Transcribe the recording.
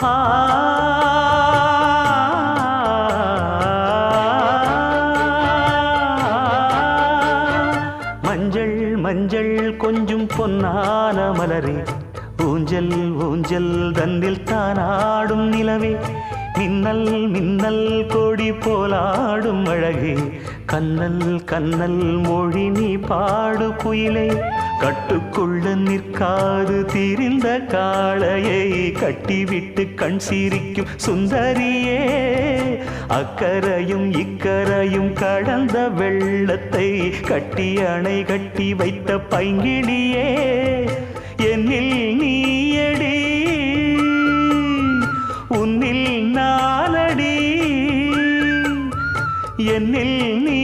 ஆ மஞ்சள் மஞ்சள் கொஞ்சம் பொன்னான மலரே ஊஞ்சல் ஊஞ்சல் தன்னில் தானாடும் நிலவே மின்னல் மின்னல் கொடி போலாடும் அழகே கண்ணல் கண்ணல் மொழி நீ பாடு குயிலே கட்டுக்குள்ள நிற்காது தீரிந்த காளையை கட்டிவிட்டு கண் சிரிக்கும் சுந்தரியே அக்கரையும் இக்கரையும் கடந்த வெள்ளத்தை கட்டி அணை கட்டி வைத்த பைங்கிளியே என்னில் நீயடி உன்னில் நானடி என்னில் நீ